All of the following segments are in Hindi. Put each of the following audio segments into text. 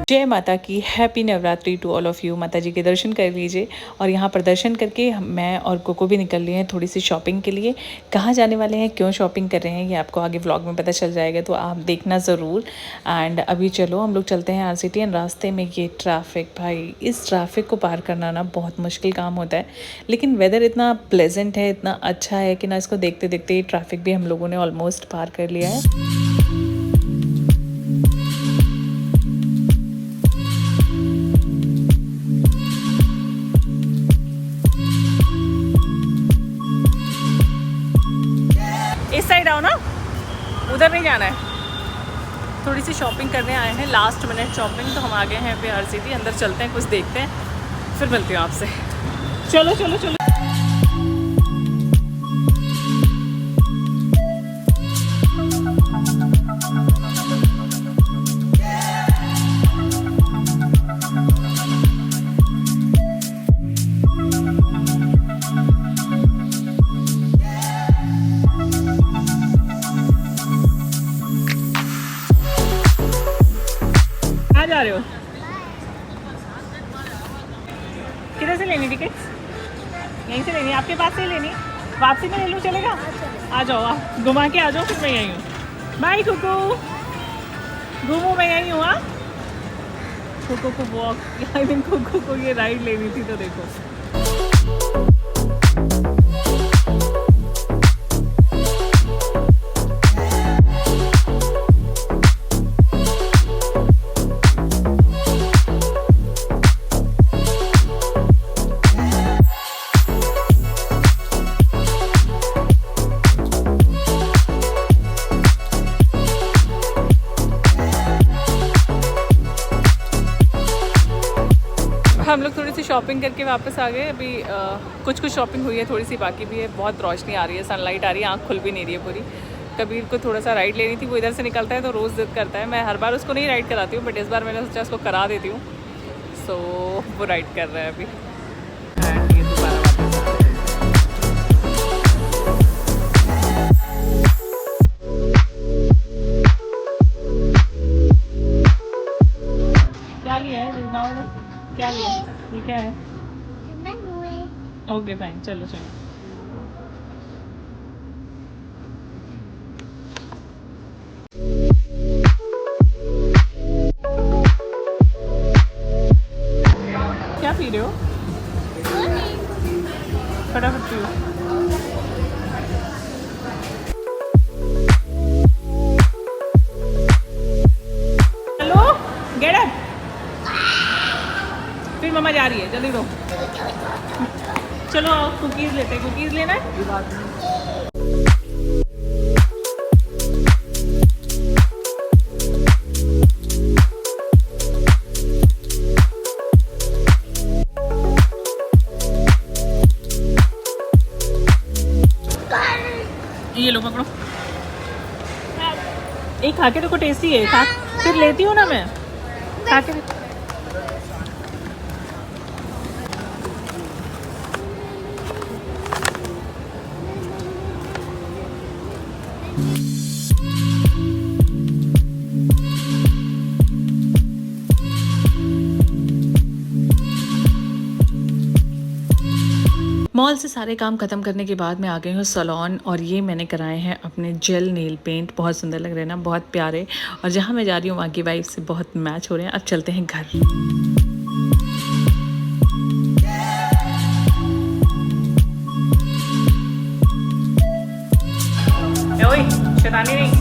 जय माता की, happy Navratri to all of you. माता जी के दर्शन कर लीजिए। और यहाँ पर दर्शन करके मैं और कोको भी निकल लिए हैं थोड़ी सी शॉपिंग के लिए। कहाँ जाने वाले हैं, क्यों शॉपिंग कर रहे हैं, ये आपको आगे व्लॉग में पता चल जाएगा, तो आप देखना ज़रूर। एंड अभी चलो हम लोग चलते हैं RCT। एंड रास्ते में ये ट्रैफिक, भाई इस ट्रैफिक को पार करना ना बहुत मुश्किल काम होता है। लेकिन वेदर इतना प्लेजेंट है, इतना अच्छा है कि ना इसको देखते देखते ये ट्रैफिक भी हम लोगों ने ऑलमोस्ट पार कर लिया है। इस साइड आओ ना, उधर नहीं जाना है। थोड़ी सी शॉपिंग करने आए हैं, लास्ट मिनट शॉपिंग। तो हम आ गए हैं पे RCT, अंदर चलते हैं, कुछ देखते हैं, फिर मिलती हूँ आपसे। चलो चलो चलो। जा रहे हो? किधर से लेनी टिकट? यहीं से लेनी? आपके पास से लेनी? वापसी में ले लूँ, चलेगा? आ जाओ, आप घुमा के आ जाओ, फिर मैं यहीं हूँ। बाय कुकू, घूमो, मैं यहीं हूँ। हाँ, कुकू को वॉक, आई मीन कुकू को ये राइड लेनी थी, तो देखो। हम लोग थोड़ी सी शॉपिंग करके वापस आ गए। अभी कुछ शॉपिंग हुई है, थोड़ी सी बाकी भी है। बहुत रोशनी आ रही है, सनलाइट आ रही है, आँख खुल भी नहीं रही है पूरी। कबीर को थोड़ा सा राइड लेनी थी, वो इधर से निकलता है तो रोज़ जिद करता है। मैं हर बार उसको नहीं राइड कराती हूँ, बट इस बार मैंने सोचा उसको करा देती हूँ। सो वो राइड कर रहा है अभी। ये दोबारा वापस आ रहा है। क्या लिया है? क्या लिया? ये क्या है? ओके फाइन, चलो चलो। क्या पी रहे हो? फटाफट पियो। Hello, get up. फिर मम्मा जा रही है, जल्दी दो। चलो कुकीज़ लेते हैं। कुकीज़ लेना है? ये लो, पकड़ो। एक खा के देखो, टेस्टी है। खा, फिर लेती हूँ ना मैं। खा के मॉल से सारे काम ख़त्म करने के बाद मैं आ गई हूँ सैलून। और ये मैंने कराए हैं अपने जेल नेल पेंट। बहुत सुंदर लग रहे हैं ना, बहुत प्यारे। और जहाँ मैं जा रही हूँ वहाँ की वाइफ से बहुत मैच हो रहे हैं। अब चलते हैं घर। ओए, शैतानी नहीं।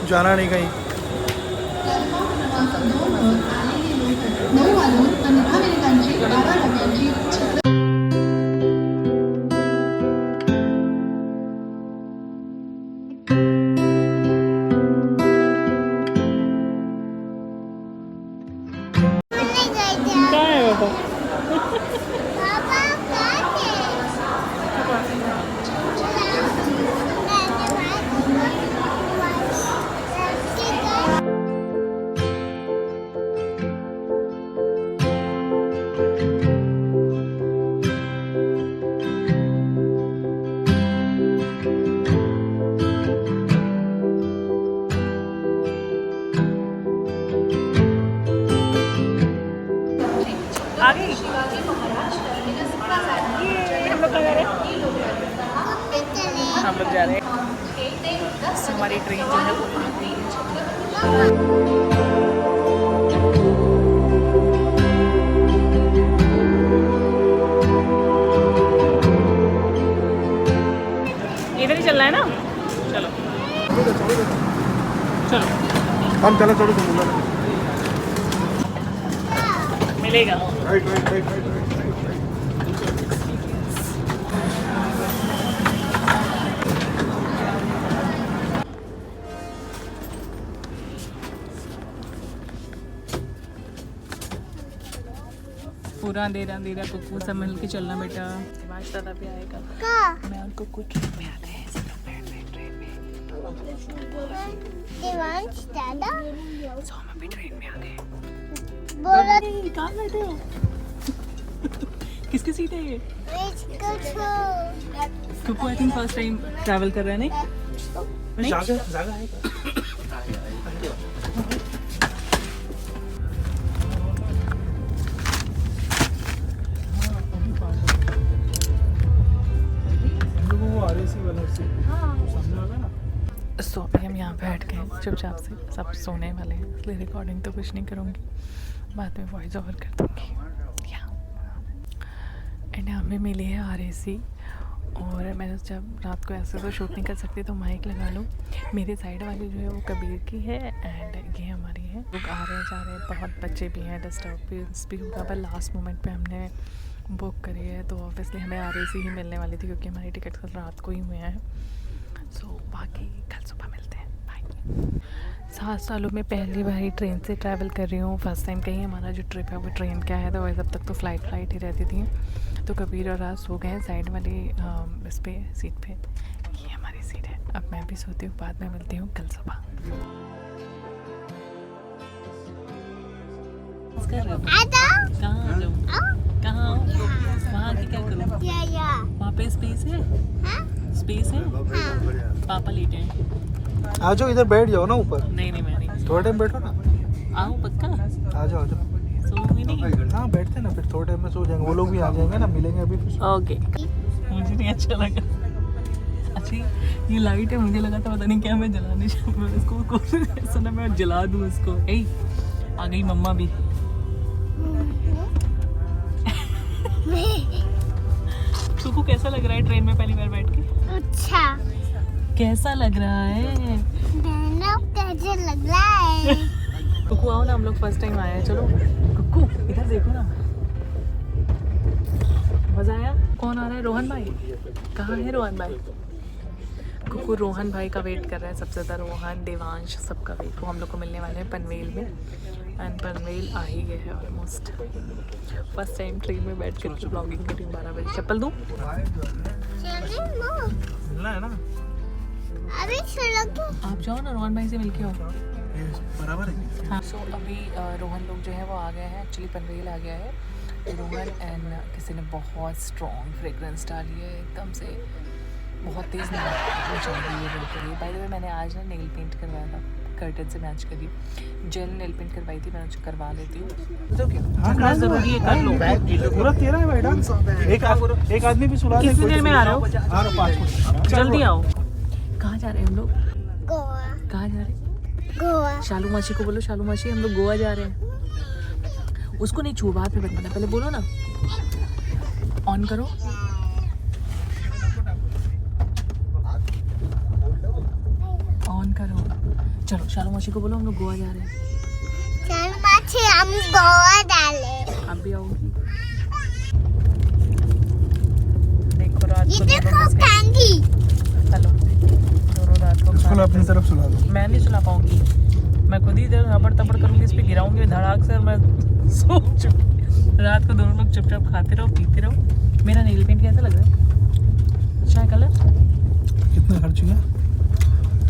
जाना नहीं कहीं। क्या है बाबा? हम लोग जा रहे हैं। हमारी ट्रेन जो है वो आ गई है। इधर ही चलना है ना, चलो चलो हम चलो चलो तुम बोलो मिलेगा। Right right right right right पूरा अंधेरा अंधेरा, कुकू संभल के चलना बेटा। दिमाग दादा भी आएगा। मैं और कुकू ट्रेन में आ गए हैं, सब लोग बैठ गए ट्रेन में। दिवांश दादा सो हम अभी ट्रेन में आ गए। बोला कहाँ बैठे हो? किसकी सीट है ये? Kuku I think first time travel कर रहा है, नहीं? जागा जागा है सो अभी हम यहाँ बैठ गए चुपचाप से, सब सोने वाले हैं, इसलिए रिकॉर्डिंग तो कुछ नहीं करूँगी, बाद में वॉइस ओवर कर दूँगी। एंड हमें मिली है RAC, और मैं जब रात को ऐसे तो शूट नहीं कर सकती तो माइक लगा लूँ। मेरे साइड वाली जो है वो कबीर की है एंड ये हमारी है। लोग आ रहे हैं जा रहे हैं, बहुत बच्चे भी हैं, डिस्टर्बेंस भी होगा, पर लास्ट मोमेंट पे हमने बुक करी है तो ऑब्वियसली हमें RAC ही मिलने वाली थी क्योंकि हमारी टिकट कल रात को ही हुए हैं। सो बाकी कल सुबह मिलते हैं, बाय। 7 सालों में पहली बार ही ट्रेन से ट्रैवल कर रही हूँ, फर्स्ट टाइम कहीं हमारा जो ट्रिप है वो ट्रेन का है। तो वैसे अब तक तो फ्लाइट ही रहती थी। तो कबीर और राज सो गए हैं साइड वाली इस पे सीट पे, ये हमारी सीट है। अब मैं भी सोती हूँ, बाद में मिलती हूँ कल सुबह। कहाँ जाऊँ? कहाँ? वहाँ की क्या करूँ? वहाँ पे स्पेस है? स्पेस है? पापा लेटे हैं। आ जाओ इधर बैठ जाओ ना ऊपर, नहीं मैं नहीं। थोड़ा टाइम बैठो ना। आओ पक्का? आ जाओ सोऊंगी नहीं? हाँ बैठते ना, फिर थोड़े टाइम में सो जाएंगे, वो लोग भी आ जाएंगे ना, मिलेंगे अभी फिर। ओके। मुझे नहीं अच्छा लगा। अच्छा ये लाइट है, मुझे लगा था पता नहीं क्या मैं जलाने इसको सुना मैं जला दूँ इसको। ए आ गई मम्मा भी। सुकू कैसा लग रहा है ट्रेन में पहली बार बैठ के? अच्छा कैसा लग रहा है? कैसे लग रहा है? कुकू आओ ना, हम लोग फर्स्ट टाइम आए हैं। चलो कुकू इधर देखो ना, मजा आया? कौन आ रहा है? रोहन भाई। कहाँ है रोहन भाई? कुकू रोहन भाई का वेट कर रहा है सबसे ज़्यादा। रोहन देवांश सबका वेट, वो हम लोग को मिलने वाले हैं पनवेल में। एंड पनवेल आ ही गए हैं ऑलमोस्ट। फर्स्ट टाइम ट्रेन में बैठ कर ब्लॉगिंग करी। 12 बजे चप्पल दूँ? मिलना है ना, अभी चलो क्या? आप जाओ ना, रोहन भाई से मिल के आओ। बराबर है। हाँ सो अभी रोहन लोग जो है वो आ गए हैं, एक्चुअली पनवेल आ गया है। रोहन एंड किसी ने बहुत स्ट्रॉन्ग फ्रेगरेंस डाली है, एकदम से बहुत तेज़ चल रही है बिल्कुल। बाय द वे मैंने आज ना नेल पेंट करवाया था, कर्टन से मैच करी, जेल नेल पेंट करवाई थी, मैंने उसको करवा लेती हूँ। तो क्या जितना ज़रूरी है कर लो। पूरा तेरा है मैडम, एक आदमी भी सुला दे। कितनी देर में आ रहे हो? आ रहा 5 मिनट। जल्दी आओ। कहाँ जा रहे हैं हम लोग? गोवा कहाँ जा रहे हैं? गोवा शालू मासी को बोलो, शालू मासी हम लोग गोवा जा रहे हैं। उसको नहीं छू, बात में बताना, पहले बोलो ना। ऑन करो। ऑन करो। चलो शालू मासी को बोलो हम लोग गोवा जा रहे हैं। चल माछी हम गोवा डाले। आप भी आओगी? देखो रात ये को देखो कैंडी। हेलो, दोनों रात को उसको अपनी तरफ सुला दो। मैं नहीं सुना पाऊंगी, मैं खुद ही इधर रबड़ तबड़ करूंगी, इस पे गिराऊंगी धड़ाक से और मैं सो चुकी। रात को दोनों लोग चुपचाप खाते रहो पीते रहो। मेरा नेल पेंट कैसा लग रहा है? अच्छा है कलर? कितना खर्च किया?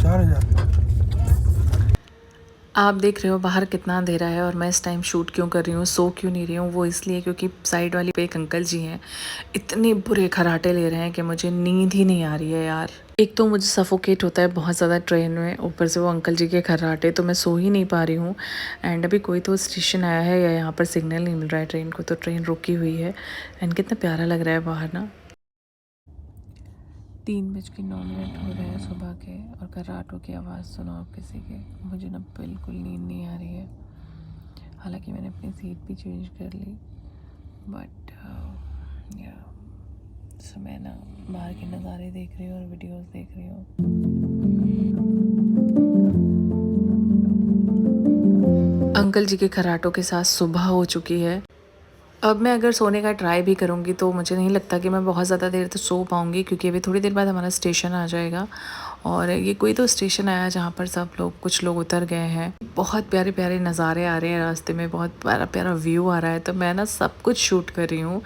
4000। आप देख रहे हो बाहर कितना अंधेरा है और मैं इस टाइम शूट क्यों कर रही हूँ, सो क्यों नहीं रही हूँ, वो इसलिए क्योंकि साइड वाली पे एक अंकल जी हैं, इतने बुरे खराटे ले रहे हैं कि मुझे नींद ही नहीं आ रही है यार। एक तो मुझे सफोकेट होता है बहुत ज़्यादा ट्रेन में, ऊपर से वो अंकल जी के खर्राटे, तो मैं सो ही नहीं पा रही हूँ। एंड अभी कोई तो स्टेशन आया है या यहाँ पर सिग्नल नहीं मिल रहा है ट्रेन को, तो ट्रेन रुकी हुई है। एंड कितना प्यारा लग रहा है बाहर ना। 3:09 हो रहे हैं सुबह के और कराटों की आवाज़ सुनो आप किसी के। मुझे ना बिल्कुल नींद नहीं आ रही है, हालांकि मैंने अपनी सीट भी चेंज कर ली, बट सो मैं ना बाहर के नज़ारे देख रही हूँ और वीडियोस देख रही हूँ। अंकल जी के खराटों के साथ सुबह हो चुकी है। अब मैं अगर सोने का ट्राई भी करूँगी तो मुझे नहीं लगता कि मैं बहुत ज़्यादा देर तक सो पाऊँगी, क्योंकि अभी थोड़ी देर बाद हमारा स्टेशन आ जाएगा और ये कोई तो स्टेशन आया जहाँ पर सब लोग कुछ लोग उतर गए हैं। बहुत प्यारे प्यारे नज़ारे आ रहे हैं रास्ते में, बहुत प्यारा प्यारा व्यू आ रहा है, तो मैं ना सब कुछ शूट कर रही हूँ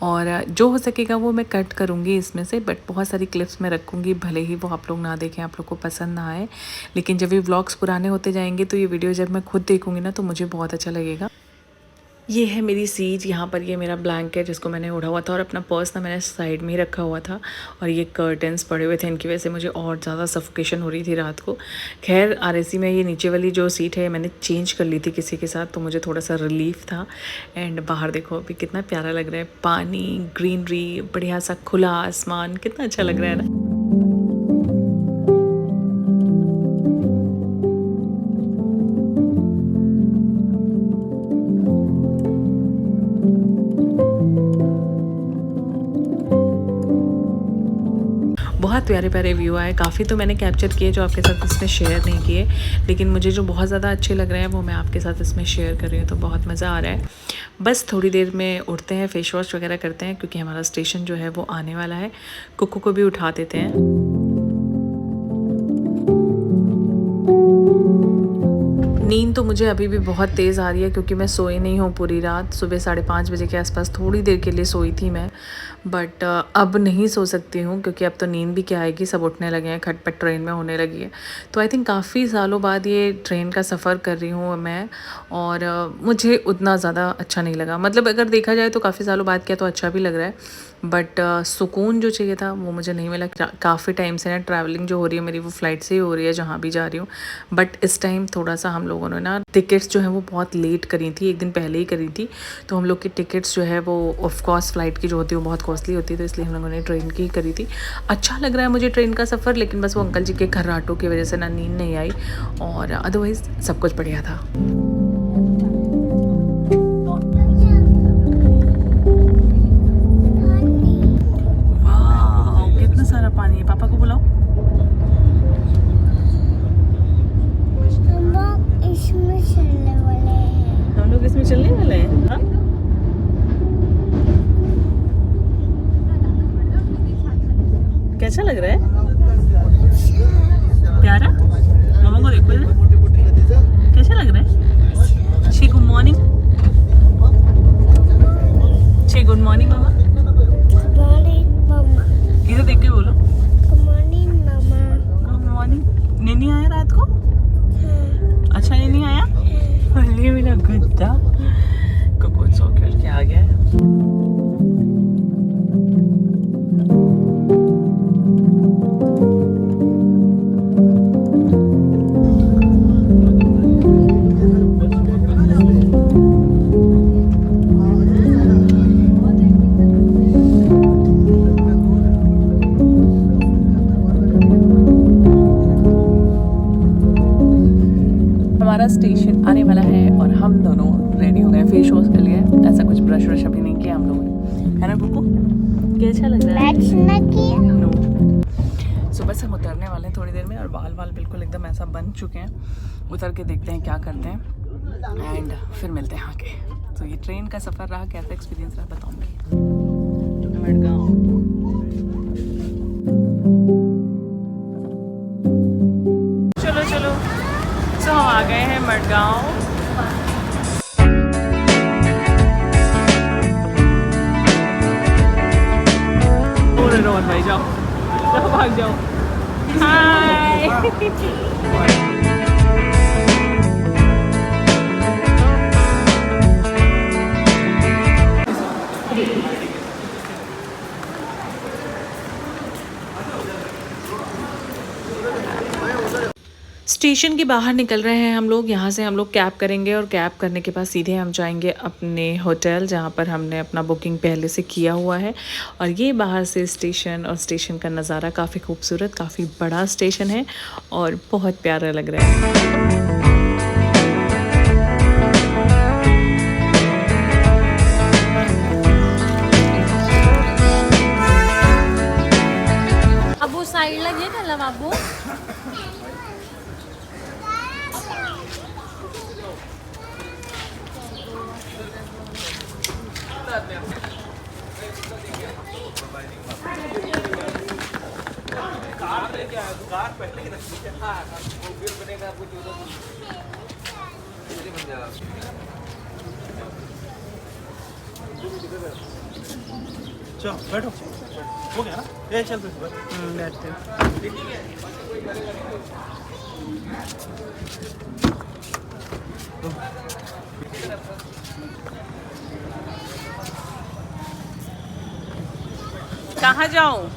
और जो हो सकेगा वो मैं कट करूँगी इसमें से, बट बहुत सारी क्लिप्स मैं रखूँगी, भले ही वो आप लोग ना देखें, आप लोग को पसंद ना आए, लेकिन जब ये व्लॉग्स पुराने होते जाएंगे तो ये वीडियो जब मैं खुद देखूँगी ना तो मुझे बहुत अच्छा लगेगा। ये है मेरी सीट, यहाँ पर ये मेरा ब्लैंकेट जिसको मैंने ओढ़ा हुआ था और अपना पर्स ना मैंने साइड में ही रखा हुआ था, और ये कर्टन्स पड़े हुए थे, इनकी वजह से मुझे और ज़्यादा सफोकेशन हो रही थी रात को। खैर RAC में ये नीचे वाली जो सीट है मैंने चेंज कर ली थी किसी के साथ, तो मुझे थोड़ा सा रिलीफ था। एंड बाहर देखो अभी कितना प्यारा लग रहा है, पानी, ग्रीनरी, बढ़िया सा खुला आसमान, कितना अच्छा लग रहा है ना। बहुत प्यारे प्यारे व्यू आए, काफ़ी तो मैंने कैप्चर किए जो आपके साथ इसमें शेयर नहीं किए, लेकिन मुझे जो बहुत ज़्यादा अच्छे लग रहे हैं वो मैं आपके साथ इसमें शेयर कर रही हूँ, तो बहुत मज़ा आ रहा है। बस थोड़ी देर में उठते हैं, फेस वॉश वगैरह करते हैं, क्योंकि हमारा स्टेशन जो है वो आने वाला है। कुक्कू को भी उठा देते हैं। नींद तो मुझे अभी भी बहुत तेज़ आ रही है, क्योंकि मैं सोई नहीं हूँ पूरी रात। सुबह 5:30 बजे के आसपास थोड़ी देर के लिए सोई थी मैं, बट अब नहीं सो सकती हूँ, क्योंकि अब तो नींद भी क्या आएगी, सब उठने लगे हैं, खटपट ट्रेन में होने लगी है। तो आई थिंक काफ़ी सालों बाद ये ट्रेन का सफ़र कर रही हूँ मैं, और मुझे उतना ज़्यादा अच्छा नहीं लगा। मतलब अगर देखा जाए तो काफ़ी सालों बाद क्या तो अच्छा भी लग रहा है, बट सुकून जो चाहिए था वो मुझे नहीं मिला। काफ़ी टाइम से ना ट्रैवलिंग जो हो रही है मेरी वो फ़्लाइट से ही हो रही है जहाँ भी जा रही हूँ, बट इस टाइम थोड़ा सा हम लोगों ने ना टिकट्स जो है वो बहुत लेट करी थी, एक दिन पहले ही करी थी, तो हम लोग की टिकट्स जो है वो ऑफकोर्स फ़्लाइट की जो होती है वो बहुत कॉस्टली होती है, तो इसलिए हम लोगों ने ट्रेन की ही करी थी। अच्छा लग रहा है मुझे ट्रेन का सफ़र, लेकिन बस वो अंकल जी के खर्राटों की वजह से ना नींद नहीं आई, और अदरवाइज़ सब कुछ बढ़िया था। सारा पानी है, पापा को बुलाओ। इसमें चलने वाले हैं। हम लोग इसमें चलने वाले हैं। हाँ? कैसा लग रहा है? प्यारा? मामा को देखो ना, कैसा लग रहा है? शी गुड मॉर्निंग। शी गुड मॉर्निंग मामा। गुड मॉर्निंग मम्मा। इधर देख के बोलो। गुड मॉर्निंग मम्मा। Good morning. नैनी आया रात को? हाँ। अच्छा नैनी आया? अरे मेरा गुड्डा कुकू सो के आ गया है। हमारा स्टेशन आने वाला है और हम दोनों रेडी हो गए फेस वॉश के लिए। ऐसा कुछ ब्रश व्रश अभी नहीं किया हम लोगों ने, है ना कुकू? क्या अच्छा लग रहा है? नो। सो बस हम उतरने वाले हैं थोड़ी देर में, और बाल बिल्कुल एकदम ऐसा बन चुके हैं। उतर के देखते हैं क्या करते हैं, एंड फिर मिलते हैं आके। तो ये ट्रेन का सफ़र रहा, कैसा एक्सपीरियंस रहा बताऊँगी। मडगांव चलो तो हम आ गए हैं मडगांव। रोहन भाई जाओ भाग जाओ। हाय स्टेशन के बाहर निकल रहे हैं हम लोग। यहाँ से हम लोग कैब करेंगे और कैब करने के बाद सीधे हम जाएंगे अपने होटल, जहाँ पर हमने अपना बुकिंग पहले से किया हुआ है। और ये बाहर से स्टेशन और स्टेशन का नज़ारा काफ़ी खूबसूरत, काफ़ी बड़ा स्टेशन है और बहुत प्यारा लग रहा है। अबू साईडला घे त्याला बाबू. चलो बैठो, हो गया ना, ये चल कहाँ जाऊँ?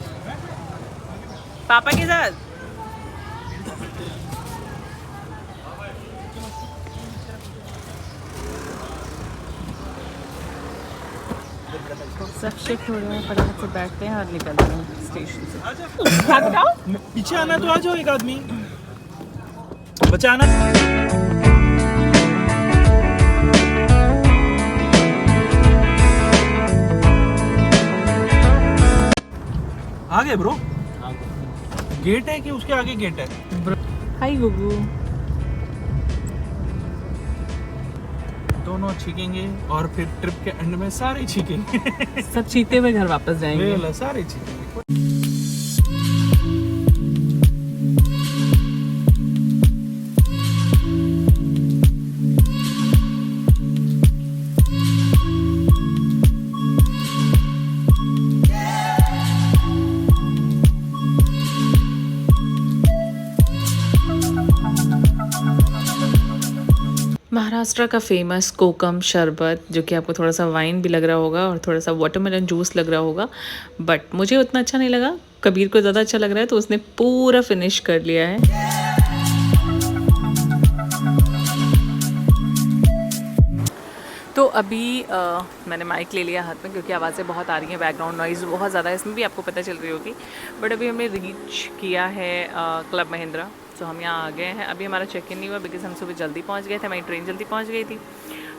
पापा के साथ? सब शिफ्ट हो रहे हैं, फटाफट से बैठते हैं और निकलते हैं स्टेशन से। पीछे आना तो आ जाओ, एक आदमी बचाना। आगे ब्रो, गेट है कि उसके आगे गेट है? हाय गुगू। दोनों छीकेंगे और फिर ट्रिप के एंड में सारे छीकेंगे। सब चीते हुए घर वापस जाएंगे। सारे छीकेंगे। महाराष्ट्र का फेमस कोकम शरबत, जो कि आपको थोड़ा सा वाइन भी लग रहा होगा और थोड़ा सा वाटरमेलन जूस लग रहा होगा, बट मुझे उतना अच्छा नहीं लगा। कबीर को ज़्यादा अच्छा लग रहा है तो उसने पूरा फिनिश कर लिया है। तो अभी मैंने माइक ले लिया हाथ में क्योंकि आवाज़ें बहुत आ रही हैं, बैकग्राउंड नॉइज़ बहुत ज़्यादा है, इसमें भी आपको पता चल रही होगी। बट अभी हमने रीच किया है क्लब महिंद्रा, तो हम यहाँ आ गए हैं। अभी हमारा चेक इन नहीं हुआ बिकॉज हम सुबह जल्दी पहुँच गए थे, हमारी ट्रेन जल्दी पहुँच गई थी।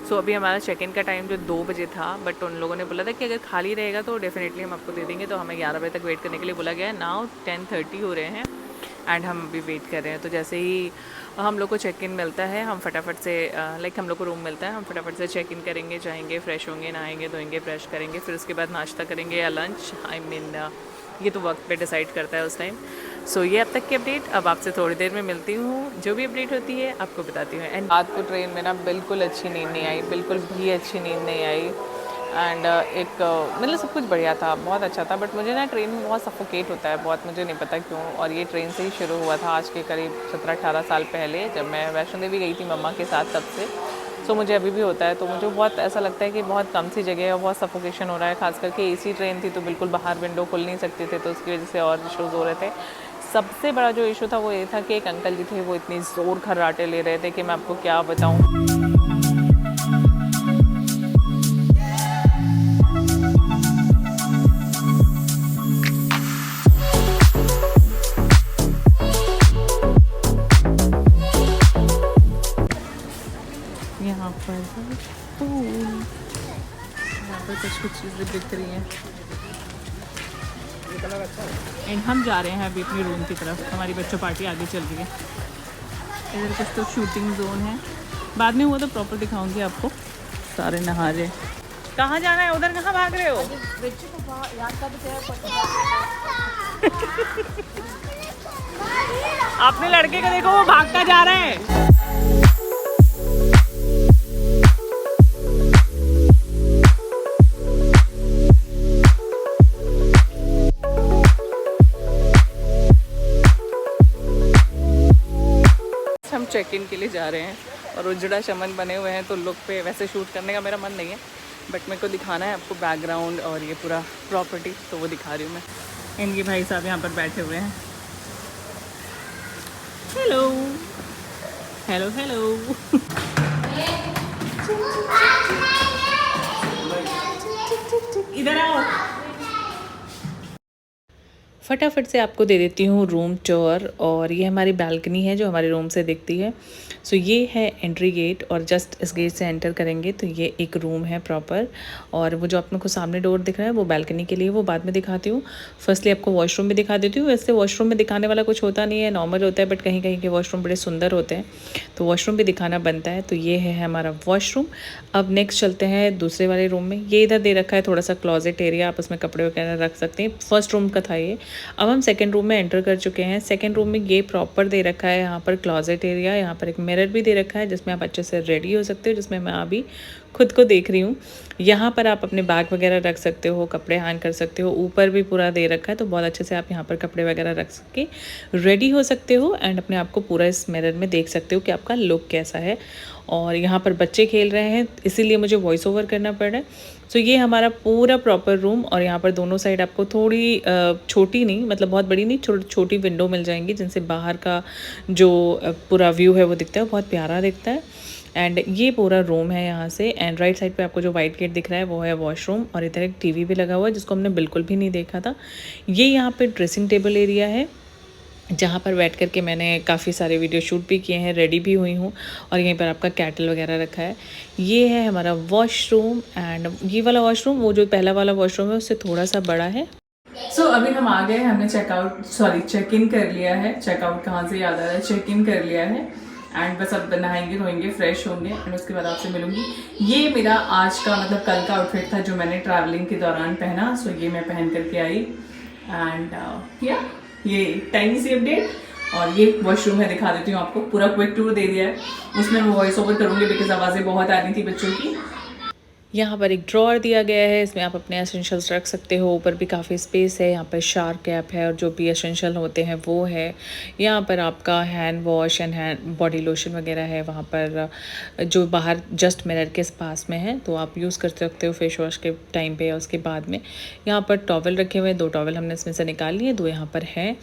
सो अभी हमारा चेक इन का टाइम जो 2 बजे था, बट उन लोगों ने बोला था कि अगर खाली रहेगा तो डेफिनेटली हम आपको दे देंगे। तो हमें 11 बजे तक वेट करने के लिए बोला गया है। नाउ 10:30 हो रहे हैं एंड हम अभी वेट कर रहे हैं। तो जैसे ही हम लोग को चेक इन मिलता है, हम फटाफट से लाइक हम लोग को रूम मिलता है, हम फटाफट से चेक इन करेंगे, जाएंगे, फ्रेश होंगे, नहाएंगे, धोएंगे, ब्रश करेंगे, फिर उसके बाद नाश्ता करेंगे या लंच। आई मीन ये तो वक्त पे डिसाइड करता है उस टाइम। सो ये अब तक की अपडेट। अब आपसे थोड़ी देर में मिलती हूँ, जो भी अपडेट होती है आपको बताती हूँ। एंड रात को ट्रेन में ना बिल्कुल अच्छी नींद नहीं आई, बिल्कुल भी अच्छी नींद नहीं आई। एंड एक मतलब सब कुछ बढ़िया था, बहुत अच्छा था, बट मुझे ना ट्रेन में बहुत सफोकेट होता है, बहुत, मुझे नहीं पता क्यों। और ये ट्रेन से ही शुरू हुआ था आज के करीब 17-18 साल पहले, जब मैं वैष्णो देवी गई थी मम्मा के साथ, तब से। सो मुझे अभी भी होता है। तो मुझे बहुत ऐसा लगता है कि बहुत कम सी जगह है और बहुत सफोकेशन हो रहा है। खास करके एसी ट्रेन थी तो बिल्कुल बाहर विंडो खुल नहीं सकते थे, तो उसकी वजह से और इशूज़ हो रहे थे। सबसे बड़ा जो इशू था वो ये था कि एक अंकल जी थे, वो इतनी ज़ोर खर्राटे ले रहे थे कि मैं आपको क्या बताऊँ। यहाँ पर फूल, यहाँ पर कुछ चीज़ें दिख रही हैं। एंड हम जा रहे हैं अभी अपनी रूम की तरफ, हमारी बच्चों पार्टी आगे चल रही है। इधर कुछ तो शूटिंग जोन है, बाद में हुआ तो प्रॉपर दिखाऊंगी आपको। सारे नहा रहे। कहाँ जाना है? उधर कहाँ भाग रहे हो? अपने लड़के को देखो, वो भागता जा रहा है। हम चेक इन के लिए जा रहे हैं और उजड़ा चमन बने हुए हैं, तो लुक पे वैसे शूट करने का मेरा मन नहीं है, बट मेरे को दिखाना है आपको बैकग्राउंड और ये पूरा प्रॉपर्टी, तो वो दिखा रही हूँ मैं। इनके भाई साहब यहाँ पर बैठे हुए हैं। हेलो। Hello hello. इधर आओ। फटाफट से आपको दे देती हूँ रूम टूर। और ये हमारी बालकनी है जो हमारे रूम से दिखती है। सो ये है एंट्री गेट और जस्ट इस गेट से एंटर करेंगे तो ये एक रूम है प्रॉपर। और वो जो अपने को सामने डोर दिख रहा है वो बालकनी के लिए, वो बाद में दिखाती हूँ। फर्स्टली आपको वॉशरूम भी दिखा देती हूँ। वैसे वॉशरूम में दिखाने वाला कुछ होता नहीं है, नॉर्मल होता है, बट कहीं कहीं के वॉशरूम बड़े सुंदर होते हैं तो वॉशरूम भी दिखाना बनता है। तो ये है हमारा वॉशरूम। अब नेक्स्ट चलते हैं दूसरे वाले रूम में। ये इधर दे रखा है थोड़ा सा क्लॉजेट एरिया, आप उसमें कपड़े वगैरह रख सकते हैं। फर्स्ट रूम का था ये। अब हम सेकंड रूम में एंटर कर चुके हैं। सेकंड रूम में ये प्रॉपर दे रखा है, यहाँ पर क्लॉजेट एरिया, यहाँ पर एक मिरर भी दे रखा है जिसमें आप अच्छे से रेडी हो सकते हो, जिसमें मैं अभी खुद को देख रही हूँ। यहाँ पर आप अपने बैग वगैरह रख सकते हो, कपड़े हैंग कर सकते हो। ऊपर भी पूरा दे रखा है तो बहुत अच्छे से आप यहाँ पर कपड़े वगैरह रख सके रेडी हो सकते हो एंड अपने आप को पूरा इस मिरर में देख सकते हो कि आपका लुक कैसा है। और यहाँ पर बच्चे खेल रहे हैं इसीलिए मुझे वॉइस ओवर करना पड़ रहा है। सो ये हमारा पूरा प्रॉपर रूम। और यहाँ पर दोनों साइड आपको थोड़ी छोटी नहीं, मतलब बहुत बड़ी नहीं, छोटी विंडो मिल जाएंगी जिनसे बाहर का जो पूरा व्यू है वो दिखता है, बहुत प्यारा दिखता है। एंड ये पूरा रूम है यहाँ से। एंड राइट साइड पे आपको जो वाइट गेट दिख रहा है वो है वॉशरूम। और इधर एक टीवी भी लगा हुआ है जिसको हमने बिल्कुल भी नहीं देखा था। ये यहाँ पे ड्रेसिंग टेबल एरिया है जहाँ पर बैठ कर के मैंने काफ़ी सारे वीडियो शूट भी किए हैं, रेडी भी हुई हूँ। और यहीं पर आपका कैटल वगैरह रखा है। ये है हमारा वॉशरूम। एंड ये वाला वॉशरूम, वो जो पहला वाला वॉशरूम है उससे थोड़ा सा बड़ा है। सो अभी हम आ गए, हमने चेक इन कर लिया है। चेकआउट कहाँ से याद आ रहा है, चेक इन कर लिया है। एंड बस अब नहाएंगे धोएंगे, फ्रेश होंगे एंड उसके बाद आपसे मिलूंगी। ये मेरा आज का मतलब कल का आउटफिट था जो मैंने ट्रैवलिंग के दौरान पहना। सो ये मैं पहन करके आई। एंड ये टाइम सी अपडेट। और ये वॉशरूम है, दिखा देती हूँ आपको। पूरा क्विक टूर दे दिया है, उसमें मैं वॉइस ओवर करूँगी बिकॉज आवाज़ें बहुत आ रही थी बच्चों की। यहाँ पर एक ड्रॉअर दिया गया है, इसमें आप अपने एसेंशियल्स रख सकते हो। ऊपर भी काफ़ी स्पेस है। यहाँ पर शावर कैप है और जो भी एसेंशियल होते हैं वो है। यहाँ पर आपका hand wash and hand body lotion वगैरह है। वहाँ पर जो बाहर जस्ट मिरर के पास में है तो आप यूज़ कर सकते हो फेस वॉश के टाइम पे या उसके बाद में। यहाँ पर टॉवल रखे हुए हैं, 2 टॉवल हमने इसमें से निकाल लिए, 2 यहाँ पर हैं।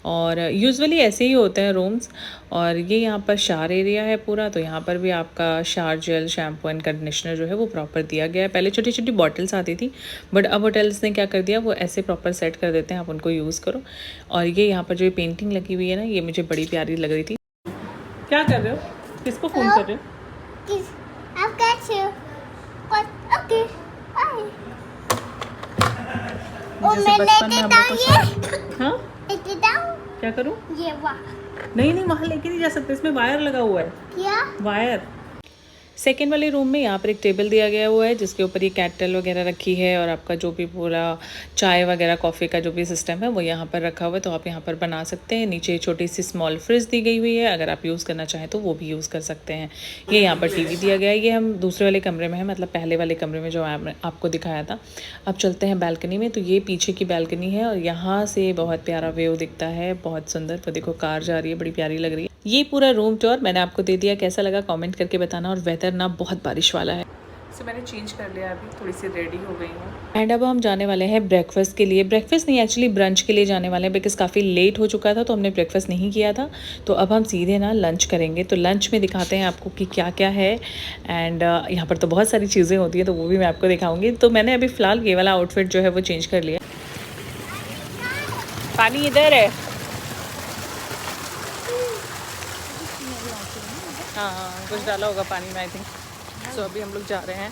और यूजुअली ऐसे ही होते हैं रूम्स। और ये यहाँ पर शावर एरिया है पूरा। तो यहाँ पर भी आपका shower gel, shampoo and conditioner जो है वो प्रॉपर दिया गया है। पहले छोटी छोटी बॉटल्स आती थी बट अब होटल्स ने क्या कर दिया, वो ऐसे प्रॉपर सेट कर देते हैं, आप उनको यूज़ करो। और ये यहाँ पर जो पेंटिंग लगी हुई है ना, ये मुझे बड़ी प्यारी लग रही थी। क्या कर रहे हो, किसको फ़ोन कर रहे हो? आप कैसे हो? ओके जैसे बचपन में हम लोग को हाँ क्या करूँ? ये वाह, नहीं वहाँ लेके नहीं जा सकते, इसमें वायर लगा हुआ है। क्या वायर। सेकेंड वाले रूम में यहाँ पर एक टेबल दिया गया हुआ है जिसके ऊपर ये कैटल वगैरह रखी है और आपका जो भी पूरा चाय वगैरह कॉफ़ी का जो भी सिस्टम है वो यहाँ पर रखा हुआ है। तो आप यहाँ पर बना सकते हैं। नीचे छोटी सी स्मॉल फ्रिज दी गई हुई है, अगर आप यूज़ करना चाहें तो वो भी यूज़ कर सकते हैं। ये यहाँ पर टीवी दिया गया है। ये हम दूसरे वाले कमरे में है, मतलब पहले वाले कमरे में जो आपको दिखाया था। अब चलते हैं बालकनी में। तो ये पीछे की बालकनी है और यहाँ से बहुत प्यारा व्यू दिखता है, बहुत सुंदर। तो देखो कार जा रही है, बड़ी प्यारी लग रही है। ये पूरा रूम टूर मैंने आपको दे दिया, कैसा लगा कमेंट करके बताना। और वेदर ना बहुत बारिश वाला है। सो मैंने चेंज कर लिया, अभी थोड़ी सी रेडी हो गई हूँ। एंड अब हम जाने वाले हैं ब्रेकफास्ट के लिए। ब्रेकफास्ट नहीं, एक्चुअली ब्रंच के लिए जाने वाले हैं बिकॉज काफ़ी लेट हो चुका था तो हमने ब्रेकफास्ट नहीं किया था। तो अब हम सीधे ना लंच करेंगे। तो लंच में दिखाते हैं आपको कि क्या क्या है। एंड यहाँ पर तो बहुत सारी चीज़ें होती हैं तो वो भी मैं आपको दिखाऊँगी। तो मैंने अभी फ़िलहाल ये वाला आउटफिट जो है वो चेंज कर लिया। पानी इधर है। हाँ कुछ डाला होगा पानी में आई थिंक। सो अभी हम लोग जा रहे हैं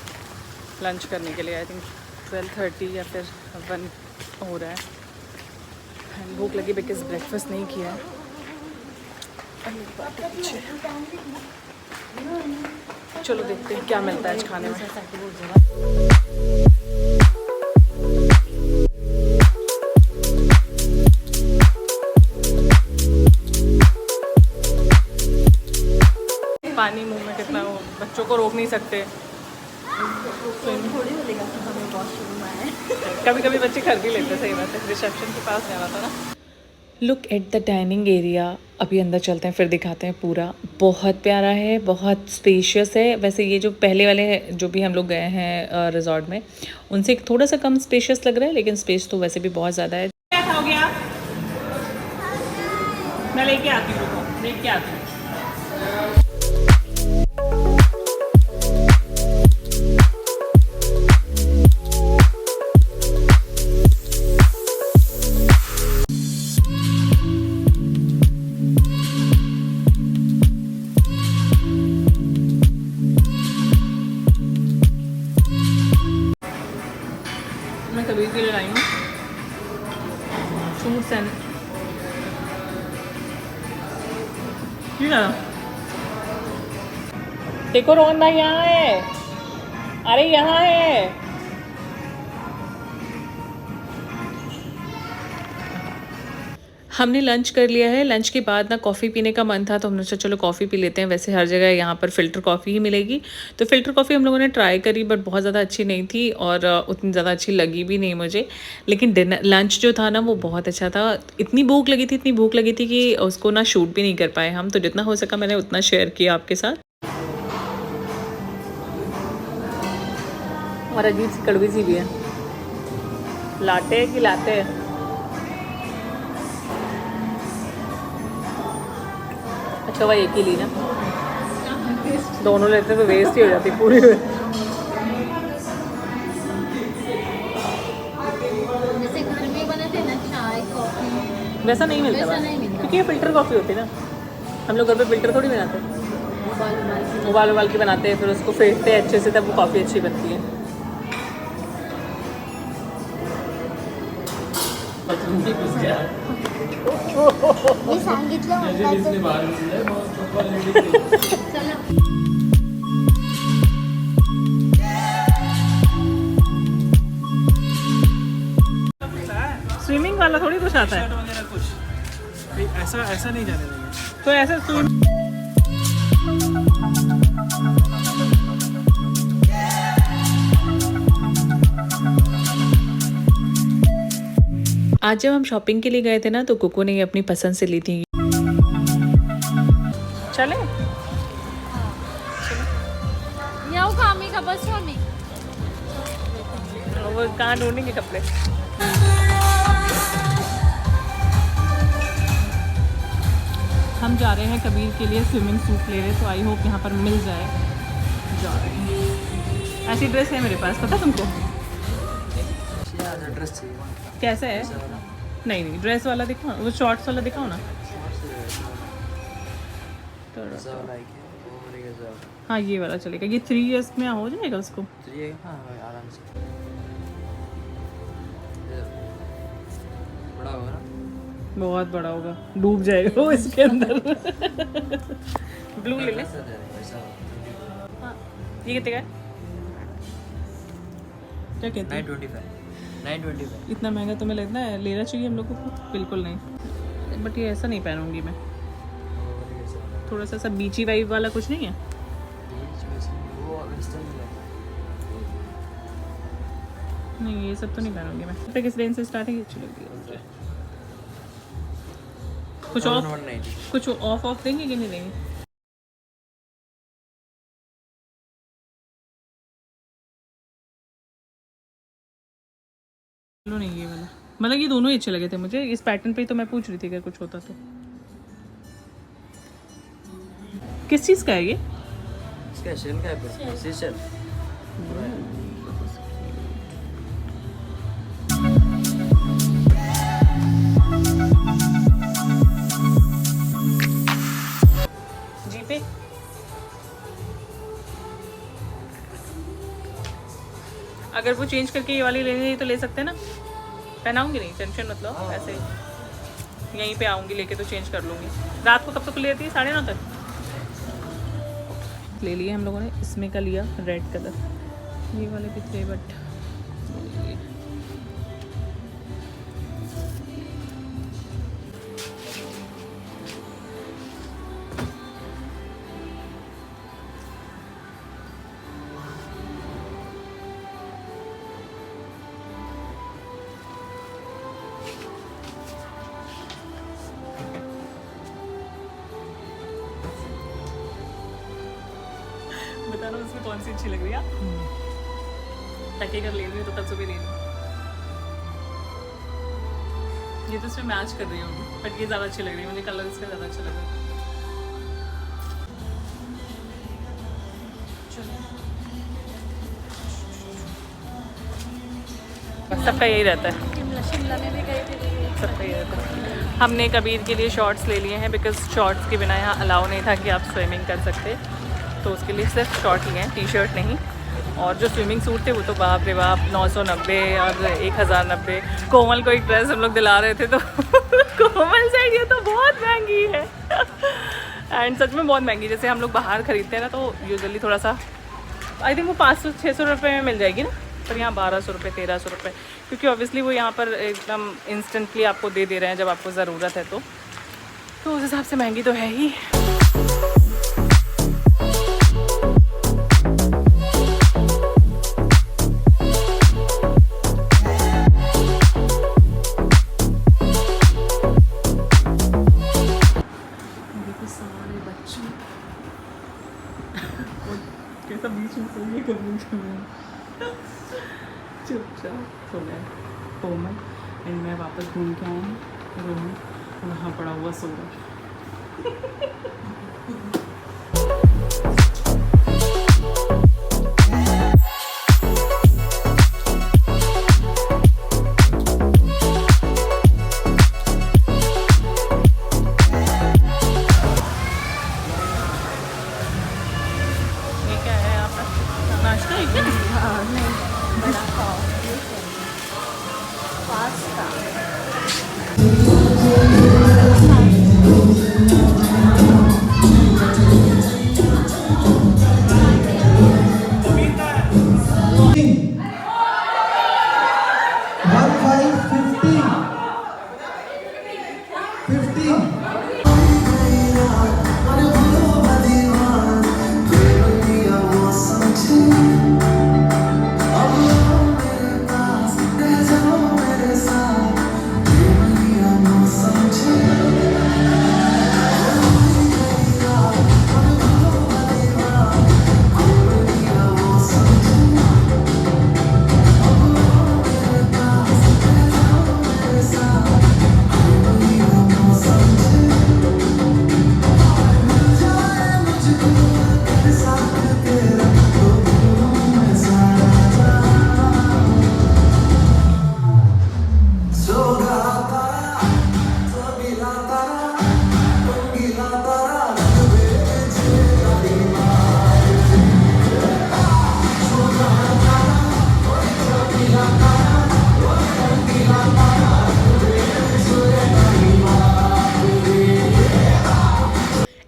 लंच करने के लिए। आई थिंक 12:30 या फिर 1 हो रहा है। भूख लगी बिकॉज ब्रेकफास्ट नहीं किया है। चलो देखते हैं क्या मिलता है आज खाने में। पानी मुंह में कितना, वो बच्चों को रोक नहीं सकते। कभी कभी बच्चे कर भी लेते, सही बात है। रिसेप्शन के पास जाना था ना। Look at the dining area. अभी अंदर चलते हैं फिर दिखाते हैं पूरा। बहुत प्यारा है, बहुत स्पेशियस है। वैसे ये जो पहले वाले जो भी हम लोग गए हैं रिजॉर्ट में उनसे थोड़ा सा कम स्पेशियस लग रहा है, लेकिन स्पेस तो वैसे भी बहुत ज़्यादा है। क्या खाओगे आप? मैं लेके आती हूँ, लेके आती हूँ। देखो रोहन भाई यहाँ है, अरे यहाँ है। हमने लंच कर लिया है। लंच के बाद ना कॉफ़ी पीने का मन था तो हमने सोचा चलो कॉफ़ी पी लेते हैं। वैसे हर जगह यहाँ पर फ़िल्टर कॉफ़ी ही मिलेगी, तो फ़िल्टर कॉफ़ी हम लोगों ने ट्राई करी बट बहुत ज़्यादा अच्छी नहीं थी और उतनी ज़्यादा अच्छी लगी भी नहीं मुझे। लेकिन डिनर लंच जो था ना वो बहुत अच्छा था। इतनी भूख लगी थी कि उसको ना शूट भी नहीं कर पाए हम, तो जितना हो सका मैंने उतना शेयर किया आपके साथ। और अजीब सी कड़वी सी भी है। लाटे कि लाते अच्छा भाई एक ही ली ना, दोनों लेते तो वेस्ट ही हो जाती पूरी। जैसे घर में बनाते हैं ना चाय कॉफी, वैसा नहीं मिलता वैसा नहीं मिलता। क्योंकि ये फ़िल्टर कॉफ़ी होती है ना। हम लोग घर पे फ़िल्टर थोड़ी बनाते हैं, उबाल के बनाते हैं, फिर उसको फेंटते हैं अच्छे से, तब वो काफ़ी अच्छी बनती है। मी सांगितलं स्विमिंग वाला थोड़ी कुछ आता है, वगैरह कुछ ऐसा नहीं जाने देंगे। तो ऐसे आज जब हम शॉपिंग के लिए गए थे ना तो कोको ने अपनी पसंद से ली थी। चले येऊ का आम्ही का बस मी वो कहाँ ढूंढेंगे कपड़े। हम जा रहे हैं कबीर के लिए स्विमिंग सूट ले रहे, तो आई होप यहाँ पर मिल जाए। जा रहे हैं, ऐसी ड्रेस है मेरे पास, पता तुमको कैसा है? नहीं ड्रेस वाला दिखाओ, वो शॉर्ट्स वाला दिखाओ ना। हाँ ये वाला चलेगा, ये 3 years में हो जाएगा उसको। आराम से बड़ा होगा ना, बहुत बड़ा होगा, डूब जाएगा वो इसके अंदर। ब्लू ले ले। हाँ ये कितने का है? क्या कहते हैं? 925 इतना महंगा तुम्हें लगता है लेना चाहिए हम लोगों को? बिल्कुल नहीं, बट ये ऐसा नहीं पहनूंगी मैं। थोड़ा सा बीची वाइब वाला कुछ नहीं है? नहीं ये सब तो नहीं पहनूंगी मैं। तो किस रेंज से स्टार्ट है? ये अच्छी लगती है मुझे। कुछ ऑफ देंगे कि नहीं देंगे? नहीं ये वाला, मतलब ये दोनों ही अच्छे लगे थे मुझे। इस पैटर्न पे ही तो मैं पूछ रही थी अगर कुछ होता तो। किस चीज़ का है ये? इसका शेल का है, सीशेल। जी पे अगर वो चेंज करके ये वाली लेनी है तो ले सकते हैं ना। पहनाऊंगी नहीं, टेंशन मत लो। ऐसे यहीं पे आऊंगी लेके तो चेंज कर लूँगी। रात को कब तक खुली रहती है? 9:30 तक। ले लिए हम लोगों ने। इसमें का लिया रेड कलर, ये वाले भी थे बट बताना उसमें कौन सी अच्छी लग रही है। टके कर ले रही हूँ तो कल सुबह ले लूँ। ये तो इसमें मैच कर रही हूँ बट ये ज़्यादा अच्छी लग रही है मुझे। कलर इसका ज़्यादा अच्छा लग रहा है। सबका यही रहता है, शिमला में भी गए थे। सबका यही रहता है। हमने कबीर के लिए शॉर्ट्स ले लिए हैं बिकॉज शॉर्ट्स के बिना यहाँ अलाउ नहीं था कि आप स्विमिंग कर सकते, तो उसके लिए सिर्फ शॉर्ट लिए हैं, टी शर्ट नहीं। और जो स्विमिंग सूट थे वो तो बाप रे बाप 990 और 1090। कोमल को एक ड्रेस हम लोग दिला रहे थे तो कोमल साइड ये तो बहुत महंगी है। एंड सच में बहुत महंगी, जैसे हम लोग बाहर खरीदते हैं ना तो यूजुअली थोड़ा सा आई थिंक वो 500-600 रुपये में मिल जाएगी ना, पर यहाँ 1200 रुपये 1300 रुपये, क्योंकि ऑब्वियसली वो यहाँ पर एकदम इंस्टेंटली आपको दे रहे हैं जब आपको ज़रूरत है तो उस हिसाब से महंगी तो है ही। कैसा बीच में सोइए कभी चुपचाप सो गए कोमल एंड मैं वापस घूम के आई हूँ रूम में, वहाँ पड़ा हुआ सो रहा। ये क्या है यहाँ पर नाश्ता है क्या? बड़ा पाव पास्ता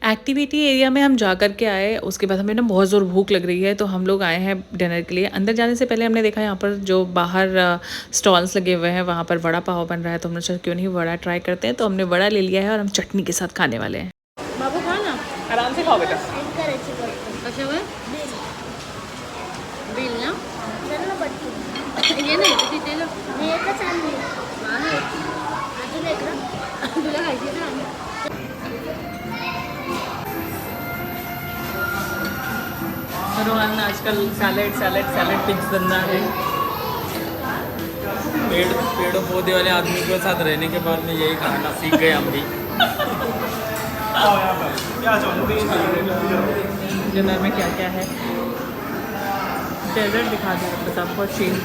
एक्टिविटी एरिया में हम जा कर के आए, उसके बाद हमें ना बहुत ज़ोर भूख लग रही है तो हम लोग आए हैं डिनर के लिए। अंदर जाने से पहले हमने देखा यहाँ पर जो बाहर स्टॉल्स लगे हुए हैं वहाँ पर वड़ा पाव बन रहा है, तो हमने सोचा क्यों नहीं वड़ा ट्राई करते हैं, तो हमने वड़ा ले लिया है और हम चटनी के साथ खाने वाले हैं। बाबू खा ना, आराम से खाओ बेटा। अच्छा हुआ बिल ना ये नाही तिथे लो मी एकच आणली आहे अजून एक ना तुला खायची ना रोहन आजकल सैलेड फिक्स बंदा है। पेड़ पौधे वाले आदमी के साथ रहने के बाद में यही खाना सीख गए हम भी। डिनर में क्या क्या है डेजर्ट दिखा दें बस आपको change.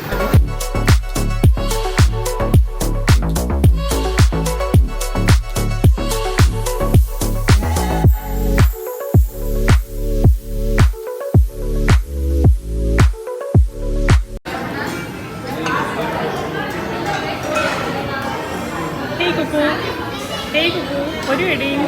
Hey Cuckoo, what are you eating?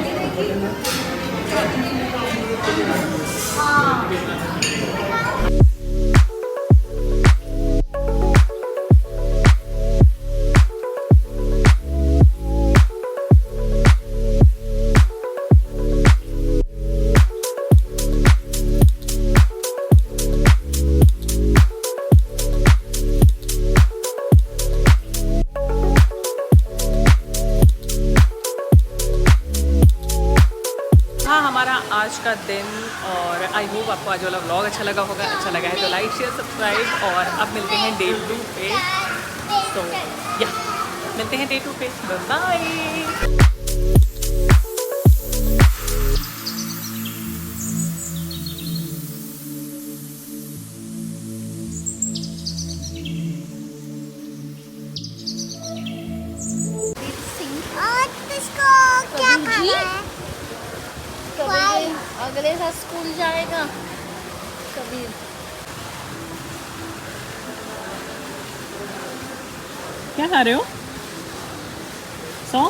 हमारा आज का दिन, और आई होप आपको आज वाला व्लॉग अच्छा लगा होगा। अच्छा लगा है तो लाइक शेयर सब्सक्राइब, और अब मिलते हैं डे 2 पे। तो या मिलते हैं डे 2 पे। बाय। क्या खाना है? कभी अगले साल स्कूल जाएगा कभी। क्या खा रहे हो? सॉ?